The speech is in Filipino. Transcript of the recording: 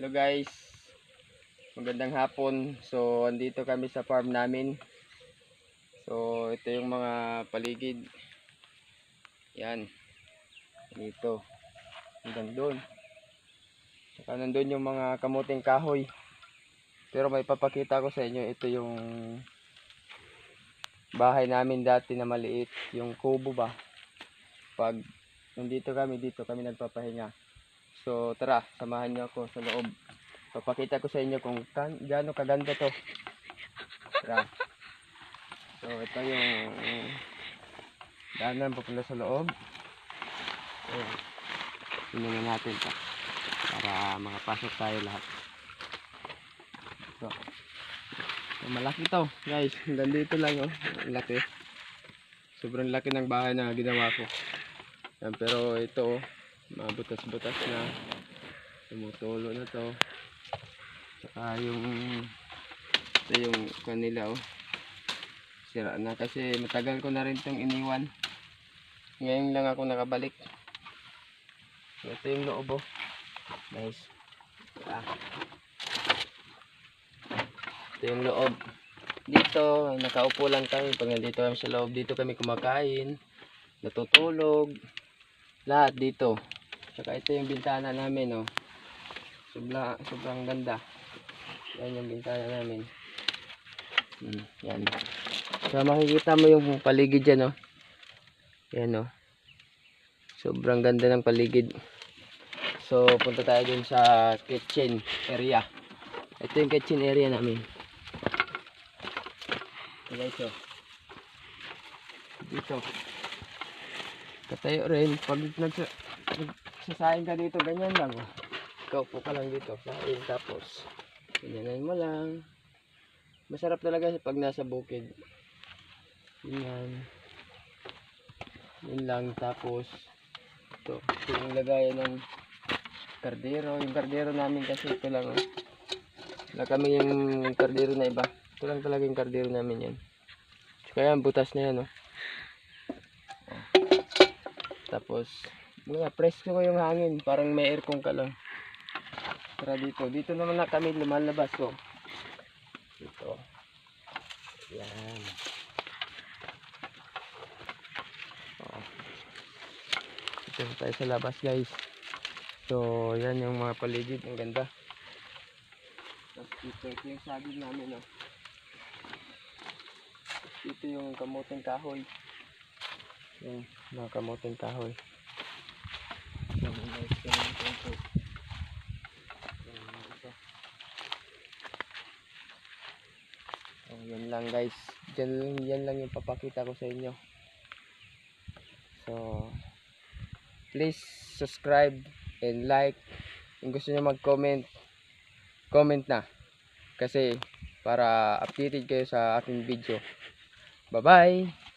Hello guys, magandang hapon. So andito kami sa farm namin. So ito yung mga paligid. Yan, dito hanggang doon. Saka nandun yung mga kamuting kahoy. Pero may papakita ko sa inyo. Ito yung bahay namin dati na maliit, yung kubo ba. Pag nandito kami, dito kami nagpapahinga. So tara, samahan niyo ako sa loob. Papakita ko sa inyo kung gaano kaganda to. Tara. So ito yung daanan papunta sa loob. So tingnan natin ito para makapasok tayo lahat. So malaki to guys, hanggang dito lang oh. Laki. Sobrang laki ng bahay na ginawa ko. Yan, pero ito oh, mabutas-butas na, tumutulo na to. Saka yung ito yung kanila oh, sira na kasi matagal ko na rin itong iniwan. Ngayon lang ako nakabalik. Ito yung loob oh. Nice. Ito yung loob. Dito nakaupo lang kami pag nandito kami sa loob. Dito kami kumakain, natutulog, lahat dito. Saka ito yung bintana namin oh. Sobrang ganda. Yan yung bintana namin. Yan. So makikita mo yung paligid dyan oh. Yan oh. Sobrang ganda ng paligid. So punta tayo dun sa kitchen area. Ito yung kitchen area namin. Guys oh. Dito. Katayo rin. Pag nagsasaing ka dito, ganyan lang oh. Kaupo ka lang dito. Saing tapos ganyanan mo lang. Masarap talaga pag nasa bukid. Yan. Yun lang. Tapos ito yung lagayan ng kardero. Yung kardero namin kasi ito lang oh. Wala kami yung kardero na iba. Ito lang talaga yung kardero namin yan. Kaya butas na yan oh. Tapos mga presko ko yung hangin. Parang may aircon ka lang. Tara dito. Dito naman na kami lumalabas ko. Dito. Yan. Oh. Dito tayo sa labas guys. So yan yung mga paligid. Ang ganda. Tapos dito yung sagid namin oh. Dito yung kamuting kahoy. Yung mga kamuting kahoy. Oh, yan lang guys. Yan lang yung papakita ko sa inyo. So please subscribe and like. Kung gusto niyo mag-comment, comment na. Kasi para updated kayo sa aking video. Bye bye.